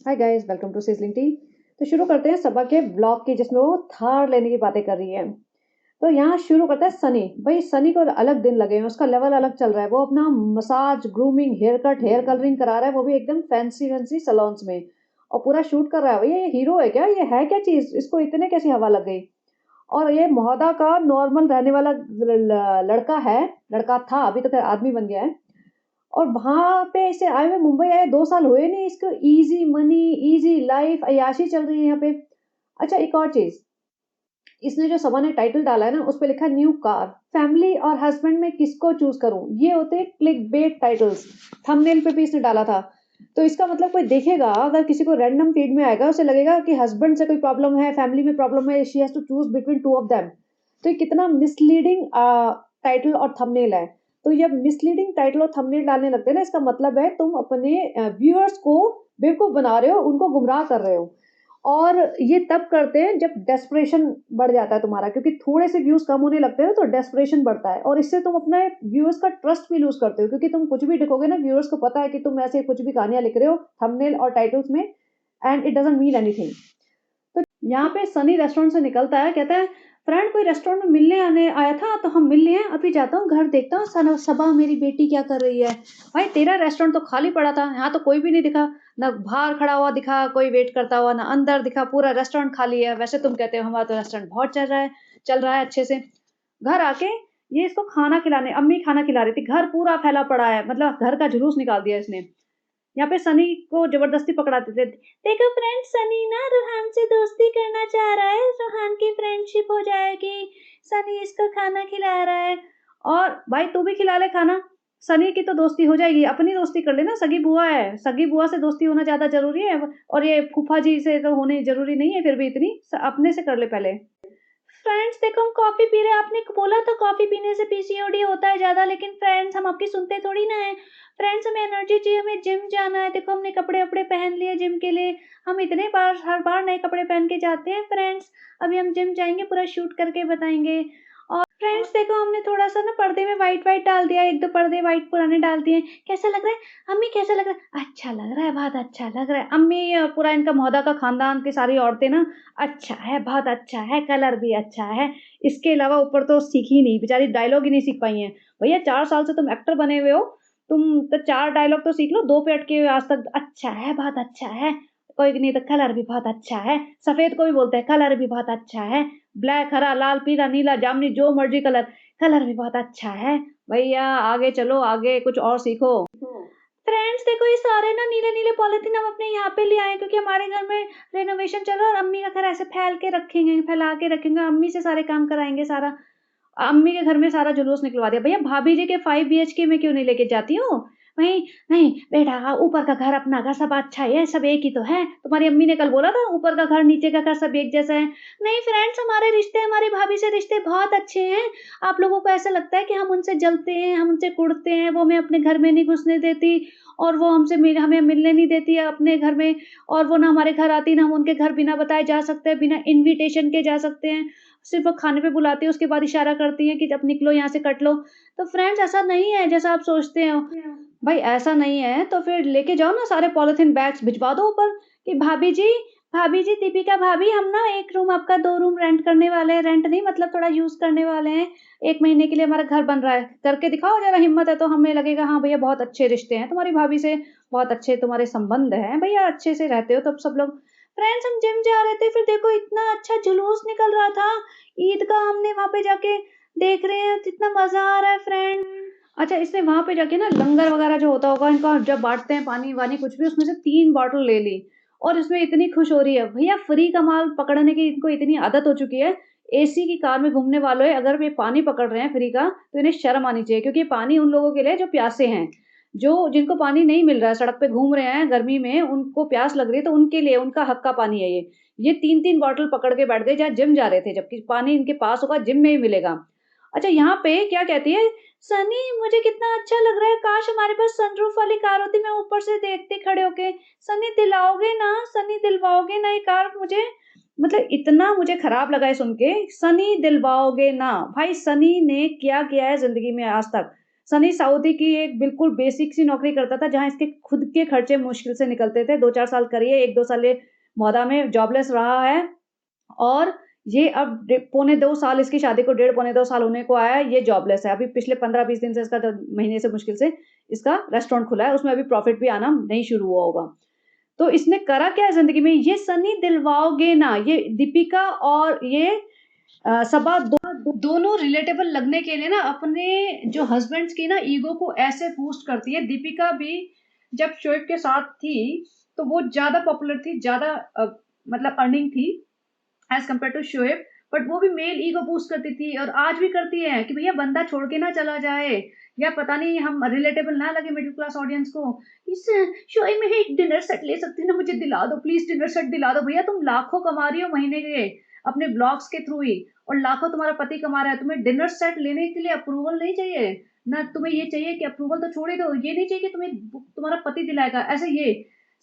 Hi guys, welcome to sizzling tea. तो शुरू करते हैं सबा के ब्लॉग की, जिसमें वो थार लेने की बातें कर रही है। तो यहाँ शुरू करता है सनी। भाई सनी को अलग दिन लगे हैं, उसका लेवल अलग चल रहा है। वो अपना massage, grooming, hair cut, hair colouring करा रहा है, वो भी एकदम फैंसी फैंसी सलोन्स में। और पूरा शूट कर रहा है। भैया ये हीरो है क्या? ये है क्या चीज? इसको इतने कैसी हवा लग गई? और ये मोहदा का नॉर्मल रहने वाला लड़का है। लड़का था, अभी तो खैर आदमी बन गया है। और वहां पे इसे आए हुए, मुंबई आए 2 साल हुए नहीं इसको। इजी मनी, इजी लाइफ, अयाशी चल रही है यहाँ पे। अच्छा, एक और चीज, इसने जो सभा ने टाइटल डाला है ना, उस पे लिखा है न्यू कार। फैमिली और हस्बैंड में किसको चूज करूं, ये होते हैं क्लिक बेट टाइटल्स। थंबनेल पे भी इसने डाला था। तो इसका मतलब कोई देखेगा, अगर किसी को रैंडम फीड में आएगा, उसे लगेगा कि हस्बैंड से कोई प्रॉब्लम है, फैमिली में प्रॉब्लम है, she has to choose between two of them. तो ये कितना मिसलीडिंग टाइटल और थंबनेल है। तो जब मिसलीडिंग टाइटल और थंबनेल डालने लगते हैं ना, इसका मतलब है तुम अपने व्यूअर्स को बेवकूफ बना रहे हो, उनको गुमराह कर रहे हो। और ये तब करते हैं जब डेस्परेशन बढ़ जाता है तुम्हारा, क्योंकि थोड़े से व्यूज कम होने लगते हैं तो डेस्परेशन बढ़ता है, और इससे तुम अपने व्यूअर्स का ट्रस्ट भी लूज करते हो, क्योंकि तुम कुछ भी लिखोगे ना, व्यूअर्स को पता है कि तुम ऐसे कुछ भी कहानियां लिख रहे हो थंबनेल और टाइटल्स में, and it doesn't mean anything. तो यहाँ पे सनी रेस्टोरेंट से निकलता है, कहता है फ्रेंड कोई रेस्टोरेंट में मिलने आने आया था, तो हम मिल लिए हैं, अभी जाता हूँ घर, देखता हूँ सबा मेरी बेटी क्या कर रही है। भाई तेरा रेस्टोरेंट तो खाली पड़ा था, यहाँ तो कोई भी नहीं दिखा। ना बाहर खड़ा हुआ दिखा कोई वेट करता हुआ, ना अंदर दिखा, पूरा रेस्टोरेंट खाली है। वैसे तुम कहते हो हमारा तो रेस्टोरेंट बहुत चल रहा है अच्छे से। घर आके ये इसको खाना खिलाने, अम्मी खाना खिला रही थी, घर पूरा फैला पड़ा है, मतलब घर का जुलूस निकाल दिया इसने। यहाँ पे सनी को जबरदस्ती पकड़ाते थे। देखो फ्रेंड, सनी ना रूहान से दोस्ती करना चाह रहा है, रूहान की फ्रेंडशिप हो जाएगी, सनी इसको खाना खिला रहा है। और भाई तू भी खिला ले खाना, सनी की तो दोस्ती हो जाएगी, अपनी दोस्ती कर लेना, सगी बुआ है, सगी बुआ से दोस्ती होना ज्यादा जरूरी है। और ये फूफा जी से तो होने जरूरी नहीं है, फिर भी इतनी अपने से कर ले पहले। फ्रेंड्स देखो, हम कॉफी पी रहे हैं, आपने बोला था कॉफी पीने से पीसीओडी होता है ज्यादा, लेकिन फ्रेंड्स हम आपकी सुनते थोड़ी ना है। फ्रेंड्स हमें एनर्जी चाहिए, हमें जिम जाना है, देखो हमने कपड़े वपड़े पहन लिए जिम के लिए। हम इतने बार हर बार नए कपड़े पहन के जाते हैं फ्रेंड्स। अभी हम जिम जाएंगे, पूरा शूट करके बताएंगे। और फ्रेंड्स देखो, हमने थोड़ा सा ना पर्दे में व्हाइट व्हाइट डाल दिया, 1-2 पर्दे व्हाइट पुराने डाल दिए। कैसा लग रहा है अम्मी, कैसा लग रहा है? अच्छा लग रहा है, बहुत अच्छा लग रहा है अम्मी। पूरा इनका मोहदा का खानदान की सारी औरतें ना, अच्छा है, बहुत अच्छा है, कलर भी अच्छा है। इसके अलावा ऊपर तो सीखी नहीं बेचारी, डायलॉग ही नहीं सीख पाई हैं। भैया 4 साल से तुम एक्टर बने हुए हो, तुम तो 4 डायलॉग तो सीख लो, 2 पे अटके हुए आज तक। अच्छा है, बहुत अच्छा है। कोई नहीं तो कलर भी बहुत अच्छा है, सफेद को भी बोलते हैं कलर भी बहुत अच्छा है। ब्लैक, हरा, लाल, पीला, नीला, जामुनी, जो मर्जी कलर, कलर भी बहुत अच्छा है। भैया आगे चलो, आगे कुछ और सीखो। फ्रेंड्स देखो, ये सारे ना नीले नीले पॉलिथीन हम अपने यहाँ पे ले आए, क्योंकि हमारे घर में रेनोवेशन चल रहा है, और अम्मी का घर ऐसे फैला के रखेंगे, अम्मी से सारे काम कराएंगे सारा। अम्मी के घर में सारा जुलूस निकलवा दिया। भैया भाभी जी के 5 बीएचके में क्यों नहीं लेके जाती हूँ? वहीं नहीं बेटा, ऊपर का घर अपना घर सब अच्छा है, सब एक ही तो है। तुम्हारी अम्मी ने कल बोला था ऊपर का घर नीचे का घर सब एक जैसा है। नहीं फ्रेंड्स, हमारे रिश्ते, हमारी भाभी से रिश्ते बहुत अच्छे हैं। आप लोगों को ऐसा लगता है कि हम उनसे जलते हैं, हम उनसे कुड़ते हैं, वो हमें अपने घर में नहीं घुसने देती, और वो हमें मिलने नहीं देती है अपने घर में। और वो ना हमारे घर आती, ना हम उनके घर बिना बताए जा सकते हैं, बिना इनविटेशन के जा सकते हैं। सिर्फ वो खाने पे बुलाती है, उसके बाद इशारा करती है कि अब निकलो यहाँ से, कट लो। तो फ्रेंड्स ऐसा नहीं है जैसा आप सोचते हो। भाई ऐसा नहीं है तो फिर लेके जाओ ना सारे पॉलिथीन बैग्स, भिजवा दो ऊपर कि भाभी जी, दीपिका भाभी, हम ना 1 रूम आपका 2 रूम रेंट करने वाले हैं। रेंट नहीं, मतलब थोड़ा यूज करने वाले हैं। 1 महीने के लिए हमारा घर बन रहा है, करके दिखाओ जरा, हिम्मत है तो हमें लगेगा हाँ भैया बहुत अच्छे रिश्ते हैं तुम्हारी भाभी से, बहुत अच्छे तुम्हारे संबंध हैं भैया, अच्छे से रहते हो तब सब लोग। फ्रेंड्स हम जिम जा रहे थे, फिर देखो इतना अच्छा जुलूस निकल रहा था ईद का, हमने वहां पे जाके देख रहे हैं, कितना मजा आ रहा है फ्रेंड। अच्छा, इसने वहां पे जाके ना लंगर वगैरह जो होता होगा इनका, जब बांटते हैं पानी वानी कुछ भी, उसमें से 3 बॉटल ले ली, और इसमें इतनी खुश हो रही है। भैया फ्री का माल पकड़ने की इनको इतनी आदत हो चुकी है। एसी की कार में घूमने वालों, अगर वे पानी पकड़ रहे हैं फ्री का, तो इन्हें शर्म आनी चाहिए, क्योंकि ये पानी उन लोगों के लिए जो प्यासे हैं, जो जिनको पानी नहीं मिल रहा है, सड़क पे घूम रहे हैं गर्मी में, उनको प्यास लग रही है, तो उनके लिए उनका हक का पानी है ये 3-3 बॉटल पकड़ के बैठ गए जहाँ जिम जा रहे थे, जबकि पानी इनके पास होगा, जिम में ही मिलेगा। अच्छा, यहाँ पे क्या कहती है, सनी मुझे कितना अच्छा लग रहा है, काश हमारे पास सनरूफ वाली कार होती, मैं ऊपर से देखती खड़े होके। सनी दिलाओगे ना, सनी दिलवाओगे ना ये कार मुझे? मतलब इतना मुझे खराब लगा है सुन के, सनी दिलवाओगे ना। भाई सनी ने क्या किया है जिंदगी में आज तक? सनी सऊदी की एक बिल्कुल बेसिक सी नौकरी करता था, जहाँ इसके खुद के खर्चे मुश्किल से निकलते थे। 2-4 साल करिए, 1-2 साल ये मौदा में जॉबलेस रहा है और ये अब पौने 2 साल इसकी शादी को डेढ़ पौने 2 साल होने को आया है, ये जॉबलेस है। अभी पिछले 15-20 दिन से इसका महीने से मुश्किल से इसका रेस्टोरेंट खुला है, उसमें अभी प्रॉफ़िट भी आना नहीं शुरू हुआ होगा। तो इसने करा क्या है ज़िंदगी में, ये सनी दिलवाओगे ना, ये दीपिका और ये सबा दोनों रिलेटेबल लगने के लिए ना अपने जो हस्बैंड्स की ना ईगो को ऐसे बूस्ट करती है। दीपिका भी जब शोएब के साथ थी तो वो ज़्यादा पॉपुलर थी, ज़्यादा मतलब अर्निंग थी as compared to Shoaib, but वो भी मेल ईगो बूस्ट करती थी और आज भी करती है कि भैया बंदा छोड़ के ना चला जाए, या पता नहीं हम रिलेटेबल ना लगे मिडिल क्लास ऑडियंस को। इस शोएब में एक डिनर सेट ले सकती है ना, मुझे दिला दो प्लीज, डिनर सेट दिला दो। भैया तुम लाखों कमा रही हो महीने के अपने ब्लॉग्स के थ्रू ही, और लाखों तुम्हारा पति कमा रहा है, तुम्हें डिनर सेट लेने के लिए अप्रूवल नहीं चाहिए ना, तुम्हें ये चाहिए कि अप्रूवल तो छोड़ ही दो, ये नहीं चाहिए कि तुम्हें तुम्हारा पति दिलाएगा। ऐसे ये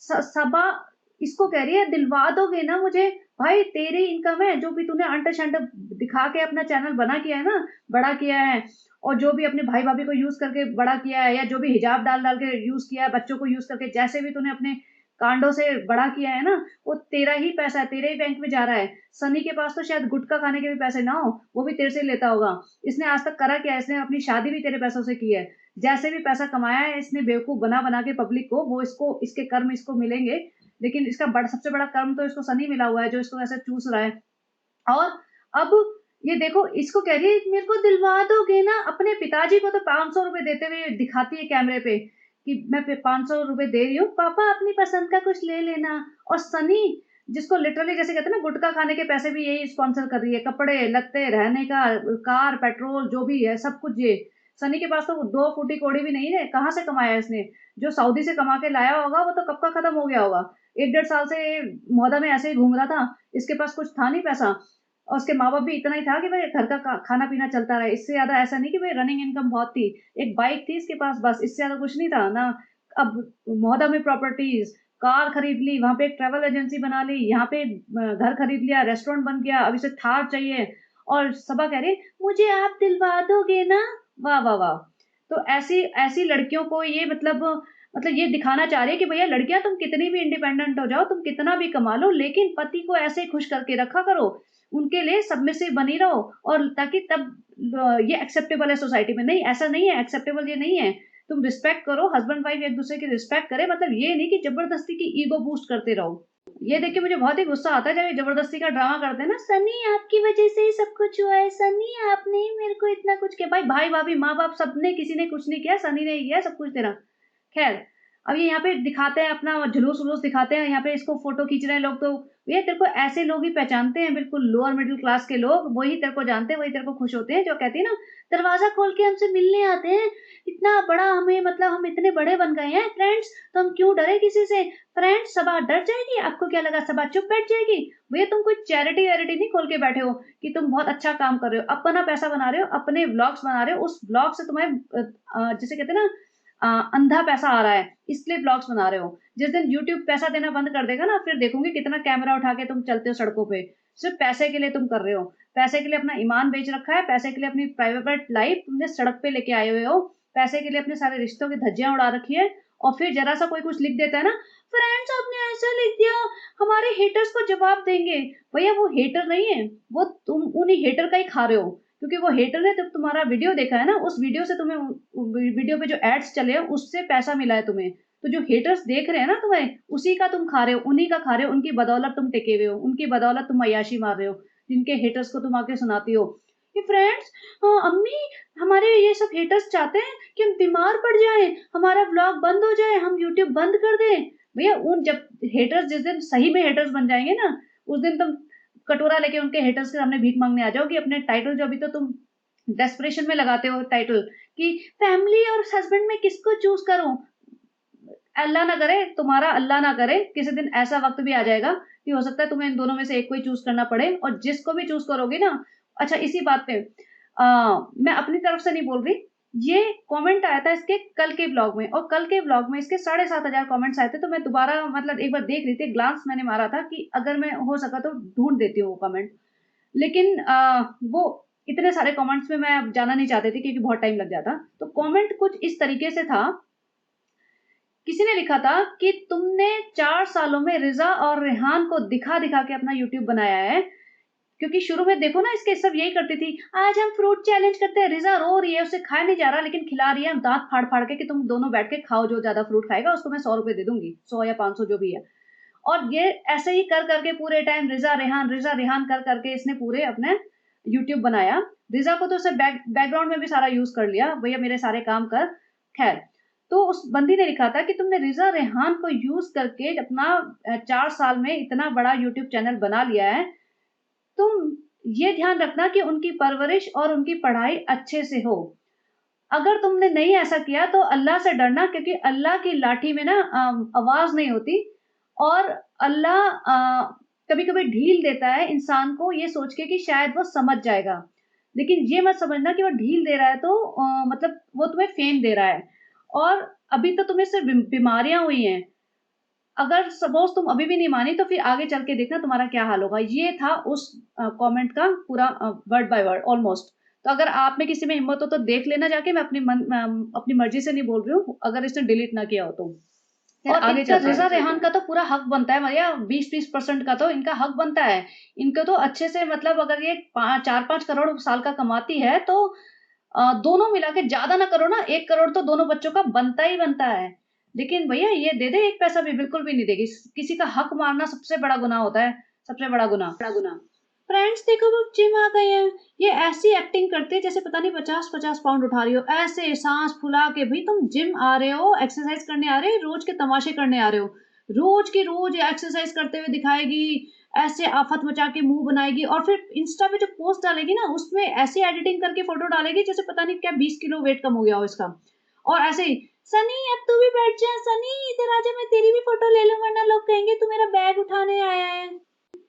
सबा इसको कह रही है दिलवा दोगे ना मुझे, भाई तेरी इनकम है, जो भी तूने अंटर शंटर दिखा के अपना चैनल बना किया है ना, बड़ा किया है, और जो भी अपने भाई भाभी को यूज करके बड़ा किया है, या जो भी हिजाब डाल डाल के यूज किया है, बच्चों को यूज करके, जैसे भी तूने अपने कांडों से बड़ा किया है ना, वो तेरा ही पैसा है, तेरे ही बैंक में जा रहा है। सनी के पास तो शायद गुटखा खाने के भी पैसे ना हो, वो भी तेरे से लेता होगा। इसने आज तक करा क्या, इसने अपनी शादी भी तेरे पैसों से की है। जैसे भी पैसा कमाया है इसने बेवकूफ बना बना के पब्लिक को, वो इसको इसके कर्म इसको मिलेंगे, लेकिन इसका सबसे बड़ा कर्म तो इसको सनी मिला हुआ है, जो इसको ऐसे चूस रहा है। और अब ये देखो, इसको कह रही है मेरे को दिलवा दोगे ना, अपने पिताजी को तो 500 रुपए देते हुए दिखाती है कैमरे पे कि मैं 500 रुपए दे रही हूँ, पापा अपनी पसंद का कुछ ले लेना। और सनी जिसको लिटरली जैसे कहते हैं ना गुटखा खाने के पैसे भी यही स्पॉन्सर कर रही है, कपड़े लत्ते, रहने का, कार, पेट्रोल, जो भी है सब कुछ ये सनी के पास तो 2 फूटी कौड़ी भी नहीं है। कहाँ से कमाया इसने, जो सऊदी से कमा के लाया होगा वो तो कब का खत्म हो गया होगा। 1-1.5 साल से मोहदा में ऐसे ही घूम रहा था, इसके पास कुछ था नहीं पैसा, और उसके माँ-बाप भी इतना ही था कि भाई घर का खाना-पीना चलता रहे। इससे ज़्यादा ऐसा नहीं कि भाई रनिंग इनकम बहुत थी। एक बाइक थी इसके पास बस, इससे ज़्यादा कुछ नहीं था ना। अब मोहदा में प्रॉपर्टीज़, कार खरीद ली, वहाँ पे एक ट्रैवल एजेंसी बना ली, यहाँ पे घर खरीद लिया, रेस्टोरेंट बन गया, अब इसे थार चाहिए। और सबा कह रही है, "मुझे आप दिलवा दोगे ना?" वाह, वाह, वाह! तो ऐसी ऐसी लड़कियों को ये मतलब ये दिखाना चाह रही है कि भैया लड़कियाँ तुम कितनी भी इंडिपेंडेंट हो जाओ, तुम कितना भी कमा लो, लेकिन पति को ऐसे ही खुश करके रखा करो। उनके लिए सबमिसिव बनी रहो, और ताकि तब ये एक्सेप्टेबल है सोसाइटी में। नहीं, ऐसा नहीं है, एक्सेप्टेबल ये नहीं है। तुम रिस्पेक्ट करो, हस्बैंड वाइफ एक दूसरे की रिस्पेक्ट करें, मतलब ये नहीं कि जबरदस्ती की ईगो बूस्ट करते रहो। ये देख के मुझे बहुत ही गुस्सा आता है जब ये जबरदस्ती का ड्रामा करते हैं ना, सनी आपकी वजह से ही सब कुछ हुआ है, सनी आपने ही मेरे को इतना कुछ किया। भाई भाई भाभी माँ बाप सबने, किसी ने कुछ नहीं किया, सनी ने ही किया सब कुछ तेरा। खैर, अब ये यहाँ पे दिखाते हैं अपना जुलूस-वुलूस दिखाते हैं, यहाँ पे इसको फ़ोटो खींच रहे हैं लोग, तो भैया तेरे को ऐसे लोग ही पहचानते हैं, बिल्कुल लोअर मिडल क्लास के लोग, वही तेरे को जानते हैं, वही तेरे को खुश होते हैं, जो कहती है ना, दरवाज़ा खोल के हमसे मिलने आते हैं, इतना बड़ा हमें, मतलब हम इतने बड़े बन गए हैं फ्रेंड्स, तो हम क्यों डरे किसी से? फ्रेंड्स सबा डर जाएगी? आपको क्या लगा सबा चुप बैठ जाएगी? भैया तुम कोई चैरिटी-वैरिटी नहीं खोल के बैठे हो कि तुम बहुत अच्छा काम कर रहे हो, अपना पैसा बना रहे हो, अपने व्लॉग्स बना रहे हो, उस व्लॉग से तुम्हें जिसे कहते हैं ना अंधा पैसा आ रहा है, इसलिए ब्लॉग्स बना रहे हो। जिस दिन यूट्यूब पैसा देना बंद कर देगा ना, फिर देखोगे कितना कैमरा उठा के तुम चलते हो सड़कों पे। सिर्फ़ पैसे के लिए तुम कर रहे हो। पैसे के लिए अपना ईमान बेच रखा है, पैसे के लिए अपनी प्राइवेट लाइफ़ तुमने सड़क पे लेके आए हुए हो, पैसे के लिए अपने सारे रिश्तों की धज्जियाँ उड़ा रखी है, और फिर ज़रा-सा कोई कुछ लिख देता है ना, फ्रेंड्स आपने ऐसा लिख दिया, हमारे हेटर्स को जवाब देंगे। भैया वो हेटर नहीं है, वो तुम उन्हीं हेटर का ही खा रहे हो। क्योंकि वो हेटर ने जब तुम्हारा वीडियो देखा है ना, उस वीडियो से तुम्हें वीडियो पे जो एड्स चले हैं, उससे पैसा मिला है तुम्हें। तो जो हेटर्स देख रहे हैं ना तुम्हें, उसी का तुम खा रहे हो, उन्हीं का खा रहे हो, उनकी बदौलत तुम टिके हुए हो, उनकी बदौलत तुम अय्याशी मार रहे हो, जिनके हेटर्स को तुम आके सुनाती हो कि फ्रेंड्स अम्मी हमारे ये सब हेटर्स चाहते हैं कि हम बीमार पड़ जाएँ, हमारा व्लॉग बंद हो जाए, हम यूट्यूब बंद कर दें। भैया उन जब हेटर्स जिस दिन सही में हेटर्स बन जाएँगे ना, उस दिन तुम कटोरा लेके उनके हेटर्स के सामने भीख माँगने आ जाओगी। अपने टाइटल जो अभी तो तुम डेस्परेशन में लगाते हो टाइटल कि फैमिली और हस्बैंड में किसको चूज़ करूँ? अल्लाह ना करे, तुम्हारा अल्लाह ना करे, किसी दिन ऐसा वक़्त भी आ जाएगा कि हो सकता है तुम्हें इन दोनों में से एक को ही चूज़ करना पड़े, और जिसको भी चूज़ करोगी ना, अच्छा इसी बात पे मैं अपनी तरफ से नहीं बोल रही, ये कमेंट आया था इसके कल के व्लॉग में, और कल के व्लॉग में इसके 7,500 कमेंट्स आए थे, तो मैं दोबारा मतलब एक बार देख रही थी, ग्लांस मैंने मारा था कि अगर मैं हो सका तो ढूँढ देती हूँ वो कमेंट। लेकिन वो इतने सारे कमेंट्स में मैं अब जाना नहीं चाहती थी क्योंकि बहुत टाइम लग जाता। तो कमेंट कुछ इस तरीके से था, किसी ने लिखा था कि तुमने 4 सालों में रिजा और रेहान को दिखा दिखा के अपना यूट्यूब बनाया है। क्योंकि शुरू में देखो ना, इसके सब यही करती थी, आज हम फ्रूट चैलेंज करते हैं, रिजा रो रही है, उसे खाया नहीं जा रहा लेकिन खिला रही है दांत फाड़ फाड़ के कि तुम दोनों बैठ के खाओ, जो ज्यादा फ्रूट खाएगा उसको मैं 100 रुपए दे दूंगी, 100 या 500 जो भी है। और ये ऐसे ही कर करके पूरे टाइम रिजा रेहान कर करके इसने पूरे अपने यूट्यूब बनाया। रिजा को तो उसे बैकग्राउंड में भी सारा यूज कर लिया, भैया मेरे सारे काम कर। खैर, तो उस बंदी ने लिखा था कि तुमने रिजा रेहान को यूज करके अपना 4 साल में इतना बड़ा यूट्यूब चैनल बना लिया है। तुम ये ध्यान रखना कि उनकी परवरिश और उनकी पढ़ाई अच्छे से हो। अगर तुमने नहीं ऐसा किया तो अल्लाह से डरना, क्योंकि अल्लाह की लाठी में ना आवाज नहीं होती, और अल्लाह कभी कभी ढील देता है इंसान को ये सोच के कि शायद वो समझ जाएगा। लेकिन ये मत समझना कि वो ढील दे रहा है तो मतलब वो तुम्हें फेम दे रहा है। और अभी तो तुम्हें सिर्फ बीमारियां हुई हैं, अगर सपोज तुम अभी भी नहीं मानी तो फिर आगे चल के देखना तुम्हारा क्या हाल होगा। ये था उस कमेंट का पूरा वर्ड बाय वर्ड ऑलमोस्ट। तो अगर आप में किसी में हिम्मत हो तो देख लेना जाके, मैं अपनी मर्जी से नहीं बोल रही हूँ, अगर इसने डिलीट ना किया हो तो। और आगे इनका रिजा रेहान का तो पूरा हक बनता है भैया, 20-20% का तो इनका हक बनता है। इनको तो अच्छे से, मतलब अगर ये 4-5 करोड़ साल का कमाती है तो दोनों मिला के, ज्यादा ना करो ना, 1 करोड़ तो दोनों बच्चों का बनता ही बनता है। लेकिन भैया ये दे दे, 1 पैसा भी बिल्कुल भी नहीं देगी। किसी का हक मारना सबसे बड़ा गुनाह होता है, सबसे बड़ा गुनाह। फ्रेंड्स देखो वो जिम आ गए हैं, ये ऐसी एक्टिंग करते हैं जैसे पता नहीं 50-50 पाउंड उठा रही हो, ऐसे सांस फुला के। भाई तुम जिम आ रहे हो, एक्सरसाइज करने आ रहे हो, रोज के तमाशे करने आ रहे हो? रोज की रोज एक्सरसाइज करते हुए दिखाएगी, ऐसे आफत मचा के मुंह बनाएगी, और फिर इंस्टा पे जो पोस्ट डालेगी ना उसमें ऐसी एडिटिंग करके फोटो डालेगी जैसे पता नहीं क्या 20 किलो वेट कम हो गया हो इसका। और ऐसे ही, सनी अब तू भी बैठ जा, सनी इधर आजा, मैं तेरी भी फोटो ले लूं वरना लोग कहेंगे तू मेरा बैग उठाने आया है।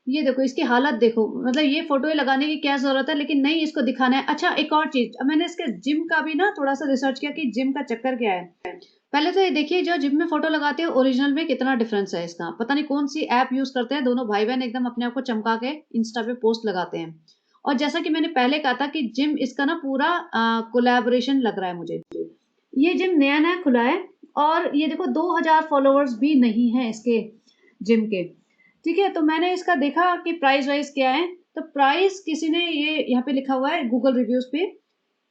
ये देखो इसकी हालत देखो, मतलब ये फोटो लगाने की क्या जरूरत है, लेकिन नहीं, इसको दिखाना है। अच्छा एक और चीज, मैंने इसके जिम का भी ना थोड़ा सा रिसर्च किया कि जिम का चक्कर क्या है। पहले तो ये देखिए, जो जिम में फोटो लगाते हैं ओरिजिनल में कितना डिफरेंस है इसका। पता नहीं कौन सी ऐप यूज करते हैं दोनों भाई बहन, एकदम अपने आप को चमका के इंस्टा पे पोस्ट लगाते हैं। और जैसा कि मैंने पहले कहा था कि जिम इसका ना पूरा कोलैबोरेशन लग रहा है मुझे। ये जिम नया नया खुला है, और ये देखो 2000 फॉलोअर्स भी नहीं है इसके जिम के। ठीक है, तो मैंने इसका देखा कि प्राइस वाइज क्या है। तो प्राइस किसी ने ये यहाँ पे लिखा हुआ है गूगल रिव्यूज पे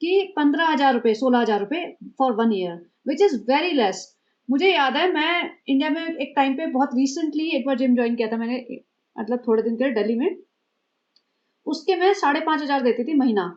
कि 15,000 रुपए, 16,000 रुपए for 1 year, which is very less. मुझे याद है मैं इंडिया में एक टाइम पे बहुत रिसेंटली एक बार जिम ज्वाइन किया था मैंने, मतलब थोड़े दिन के लिए दिल्ली में। उसके मैं 5,500 देती थी महीना।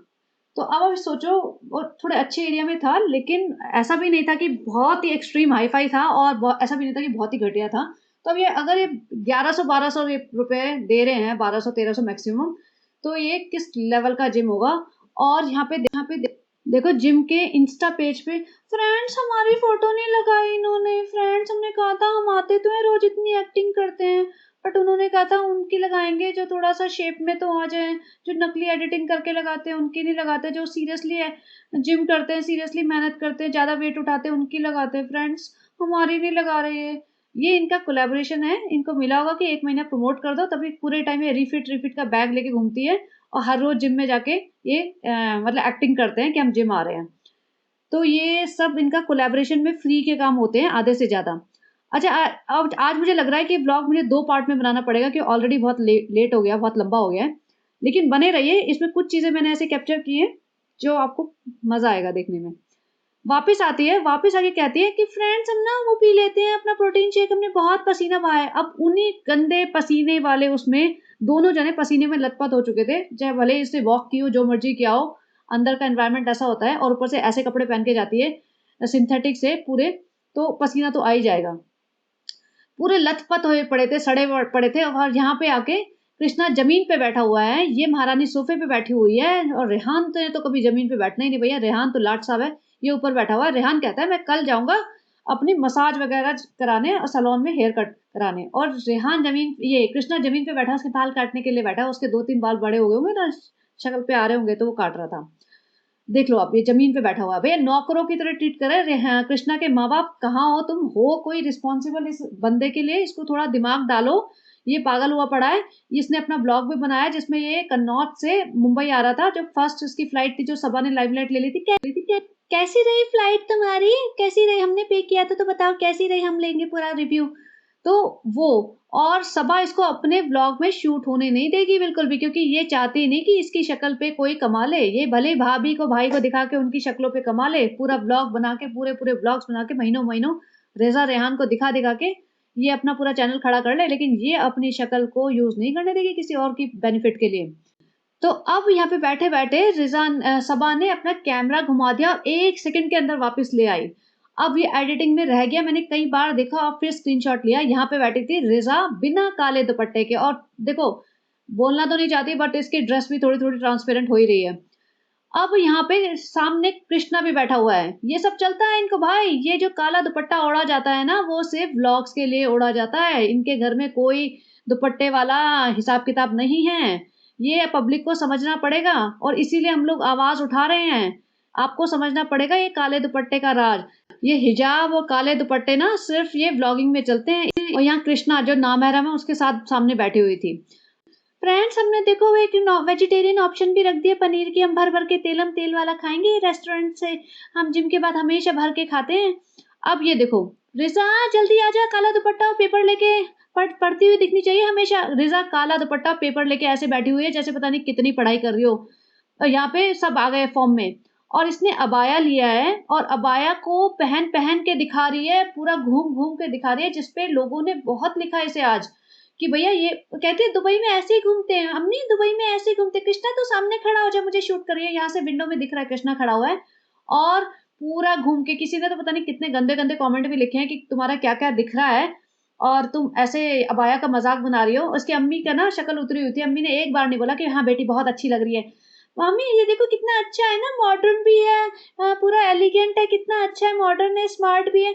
तो अब आप सोचो, वो थोड़े अच्छे एरिया में था, लेकिन ऐसा भी नहीं था कि बहुत ही एक्सट्रीम हाईफाई था, और ऐसा भी नहीं था कि बहुत ही घटिया था। तो अब ये अगर ये 1100-1200 रुपए दे रहे हैं, 1200-1300 मैक्सिमम, तो ये किस लेवल का जिम होगा। और यहाँ पे देखो जिम के इंस्टा पेज पे, फ्रेंड्स हमारी फोटो नहीं लगाई इन्होंने, फ्रेंड्स हमने कहा था हम आते तो है, रोज इतनी एक्टिंग करते हैं, बट उन्होंने कहा था उनकी लगाएंगे जो थोड़ा सा शेप में तो आ जाए, जो नकली एडिटिंग करके लगाते हैं उनकी नहीं लगाते, जो सीरियसली जिम करते हैं, सीरियसली मेहनत करते हैं, ज्यादा वेट उठाते हैं उनकी लगाते हैं, फ्रेंड्स हमारी नहीं लगा रही है। ये इनका कोलैबोरेशन है, इनको मिला होगा कि 1 महीना प्रमोट कर दो, तभी पूरे टाइम ये रिफिट का बैग लेके घूमती है, और हर रोज जिम में जाके ये मतलब एक्टिंग करते हैं कि हम जिम आ रहे हैं। तो ये सब इनका कोलैबोरेशन में फ्री के काम होते हैं आधे से ज्यादा। अच्छा अब आज मुझे लग रहा है कि ब्लॉग मुझे 2 पार्ट में बनाना पड़ेगा, कि ऑलरेडी बहुत लेट हो गया, बहुत लंबा हो गया है। लेकिन बने रहिए, इसमें कुछ चीजें मैंने ऐसे कैप्चर की हैं जो आपको मजा आएगा देखने में। वापस आती है, वापस आके कहती है कि फ्रेंड्स हम ना वो पी लेते हैं अपना प्रोटीन शेक, हमने बहुत पसीना बहाया है। अब उन्हीं गंदे पसीने वाले उसमें दोनों जने पसीने में लथपथ हो चुके थे, चाहे भले इससे वॉक की हो, जो मर्जी किया हो, अंदर का एनवायरनमेंट ऐसा होता है, और ऊपर से ऐसे कपड़े पहन के जाती है सिंथेटिक से पूरे, तो पसीना तो आ ही जाएगा। पूरे लथपथ हुए पड़े थे, सड़े पड़े थे, और यहाँ पे आके कृष्णा जमीन पे बैठा हुआ है, ये महारानी सोफे पे बैठी हुई है, और रेहान तो कभी जमीन पे बैठना ही नहीं भैया, रेहान तो लाट साहब है, ये ऊपर बैठा हुआ है। रेहान कहता है मैं कल जाऊंगा अपनी मसाज वगैरह कराने और सैलून में हेयर कट कराने, और रेहान जमीन, ये कृष्णा जमीन पे बैठा, उसके बाल काटने के लिए बैठा, उसके 2-3 बाल बड़े हो गए होंगे ना, शक्ल पे आ रहे होंगे, तो वो काट रहा था। देख लो आप, ये जमीन पे बैठा हुआ है भैया, नौकरों की तरह ट्रीट करे। हाँ, कृष्णा के माँ बाप कहाँ हो तुम, हो कोई रिस्पॉन्सिबल इस बंदे के लिए, इसको थोड़ा दिमाग डालो। ये पागल हुआ पड़ा है। इसने अपना ब्लॉग भी बनाया जिसमें ये कन्नौज से मुंबई आ रहा था। जो फर्स्ट इसकी फ्लाइट थी, जो सबा ने लाइमलाइट ले ली थी। कैसी रही फ्लाइट तुम्हारी? कैसी रही? हमने पे किया था तो बताओ कैसी रही, हम लेंगे पूरा रिव्यू। तो वो और सबा इसको अपने व्लॉग में शूट होने नहीं देगी बिल्कुल भी, क्योंकि ये चाहती नहीं कि इसकी शक्ल पे कोई कमा ले। ये भले भाभी को भाई को दिखा के उनकी शक्लों पे कमा ले, पूरा व्लॉग बना के पूरे व्लॉग्स बना के महीनों महीनों रेजा रेहान को दिखा दिखा के ये अपना पूरा चैनल खड़ा कर ले, लेकिन ये अपनी शक्ल को यूज नहीं करने देगी किसी और की बेनिफिट के लिए। तो अब यहाँ पे बैठे बैठे सबा ने अपना कैमरा घुमा दिया, 1 सेकंड के अंदर वापस ले आई। अब ये एडिटिंग में रह गया, मैंने कई बार देखा और फिर स्क्रीनशॉट लिया। यहाँ पे बैठी थी रिजा बिना काले दुपट्टे के, और देखो बोलना तो नहीं चाहती बट इसकी ड्रेस भी थोड़ी थोड़ी ट्रांसपेरेंट हो ही रही है। अब यहाँ पे सामने कृष्णा भी बैठा हुआ है। ये सब चलता है इनको भाई। ये जो काला दुपट्टा ओढ़ा जाता है ना, वो सिर्फ व्लॉग्स के लिए ओढ़ा जाता है। इनके घर में कोई दुपट्टे वाला हिसाब किताब नहीं है। ये पब्लिक को समझना पड़ेगा और इसीलिए हम लोग आवाज उठा रहे हैं। आपको समझना पड़ेगा ये काले दुपट्टे का राज। ये हिजाब और काले दुपट्टे ना सिर्फ ये व्लॉगिंग में चलते हैं। और यहाँ कृष्णा जो नामहरम है उसके साथ सामने बैठी हुई थी। फ्रेंड्स, हमने देखो एक वेजिटेरियन ऑप्शन भी रख दिया, पनीर की। हम भर भर के तेल वाला खाएंगे रेस्टोरेंट से। हम जिम के बाद हमेशा भर के खाते हैं। अब ये देखो रिजा जल्दी आ जा, काला दुपट्टा और पेपर लेके पढ़ती हुई दिखनी चाहिए हमेशा। रिजा काला दुपट्टा पेपर लेके ऐसे बैठी हुई है जैसे पता नहीं कितनी पढ़ाई कर रही हो। और यहाँ पे सब आ गए फॉर्म में, और इसने अबाया लिया है और अबाया को पहन पहन के दिखा रही है, पूरा घूम घूम के दिखा रही है, जिसपे लोगों ने बहुत लिखा इसे आज कि भैया ये कहते हैं दुबई में ऐसे ही घूमते हैं। अम्मी दुबई में ऐसे ही घूमते। कृष्णा तो सामने खड़ा हो जा, मुझे शूट करिए। यहाँ से विंडो में दिख रहा है कृष्णा खड़ा हुआ है और पूरा घूम के। किसी ने तो पता नहीं कितने गंदे गंदे कमेंट भी लिखे हैं कि तुम्हारा क्या क्या दिख रहा है और तुम ऐसे अबाया का मजाक बना रही हो। उसकी अम्मी का ना शक्ल उतरी हुई थी। अम्मी ने एक बार नहीं बोला कि हाँ बेटी बहुत अच्छी लग रही है। मम्मी ये देखो कितना अच्छा है ना, मॉडर्न भी है, पूरा एलिगेंट है, कितना अच्छा है, मॉडर्न है, स्मार्ट भी है।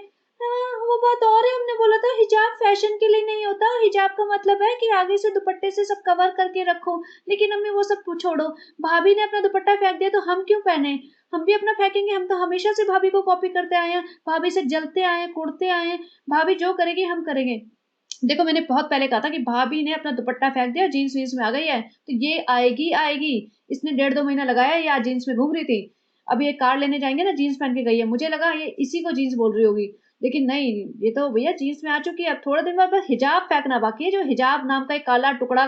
वो बात और है, हमने बोला था हिजाब फैशन के लिए नहीं होता। हिजाब का मतलब है कि आगे से दुपट्टे से सब कवर करके रखो। लेकिन अम्मी वो सब छोड़ो, भाभी ने अपना दुपट्टा फेंक दिया तो हम क्यों पहने? हम भी अपना फेंकेंगे। हम तो हमेशा से भाभी को कॉपी करते आए हैं, भाभी से जलते आए हैं, कुड़ते आए हैं। भाभी जो करेगी हम करेंगे। देखो मैंने बहुत पहले कहा था कि भाभी ने अपना दुपट्टा फेंक दिया, जीन्स वीन्स में आ गई है तो ये आएगी आएगी। इसने 1.5-2 महीना लगाया, ये आज जीन्स में घूम रही थी। अभी ये कार लेने जाएंगे ना, जीन्स पहन के गई है। मुझे लगा ये इसी को जीन्स बोल रही होगी, लेकिन नहीं, ये तो भैया जीन्स में आ चुकी है। अब थोड़े दिन बाद बस हिजाब फेंकना बाकी है। जो हिजाब नाम का एक काला टुकड़ा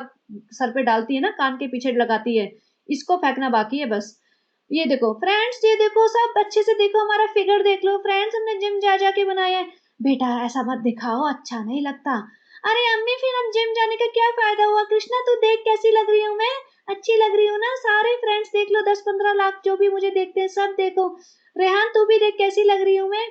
सर पे डालती है ना, कान के पीछे लगाती है, इसको फेंकना बाकी है बस। ये देखो फ्रेंड्स, ये देखो सब अच्छे से देखो, हमारा फिगर देख लो फ्रेंड्स, हमने जिम जा जाके बनाया है। बेटा ऐसा मत दिखाओ, अच्छा नहीं लगता। अरे अम्मी फिर हम जिम जाने का क्या फायदा हुआ? कृष्णा तू देख कैसी लग रही हूँ मैं, अच्छी लग रही हूँ ना? सारे फ्रेंड्स देख लो, 10-15 लाख जो भी मुझे देखते हैं सब देखो। रेहान तू भी देख कैसी लग रही हूँ मैं।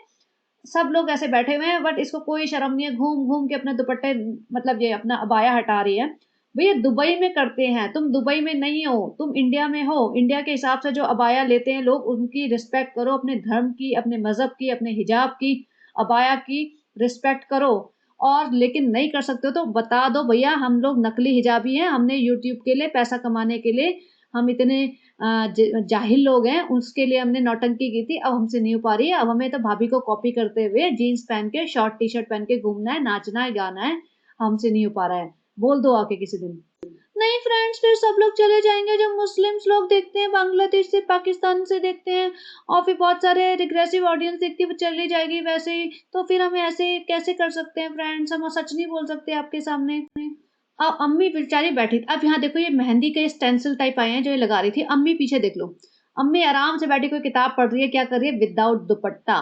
सब लोग ऐसे बैठे हुए हैं बट इसको कोई शर्म नहीं है, घूम घूम के अपने दुपट्टे मतलब ये अपना अबाया हटा रही है। भैया दुबई में करते हैं, तुम दुबई में नहीं हो, तुम इंडिया में हो। इंडिया के हिसाब से जो अबाया लेते हैं लोग, उनकी रिस्पेक्ट करो, अपने धर्म की, अपने मजहब की, अपने हिजाब की, अबाया की रिस्पेक्ट करो। और लेकिन नहीं कर सकते हो तो बता दो भैया, हम लोग नकली हिजाबी हैं, हमने यूट्यूब के लिए पैसा कमाने के लिए, हम इतने जाहिल लोग हैं, उसके लिए हमने नौटंकी की थी, अब हमसे नहीं हो पा रही है। अब हमें तो भाभी को कॉपी करते हुए जीन्स पहन के शॉर्ट टी शर्ट पहन के घूमना है, नाचना है, गाना है, हमसे नहीं हो पा रहा है। बोल दो आके किसी दिन। नहीं फ्रेंड्स, फिर सब लोग चले जाएंगे। जो मुस्लिम्स लोग देखते हैं बांग्लादेश से, पाकिस्तान से देखते हैं, और फिर बहुत सारे रिग्रेसिव ऑडियंस देखती है, वो चली जाएगी वैसे ही। तो फिर हम ऐसे कैसे कर सकते हैं फ्रेंड्स? हम सच नहीं बोल सकते आपके सामने। अब अम्मी बेचारी बैठी थी। अब यहाँ देखो ये मेहंदी के स्टेंसिल टाइप आए हैं जो ये लगा रही थी। अम्मी पीछे देख लो, अम्मी आराम से बैठी कोई किताब पढ़ रही है। क्या कर रही है? विदाउट दुपट्टा।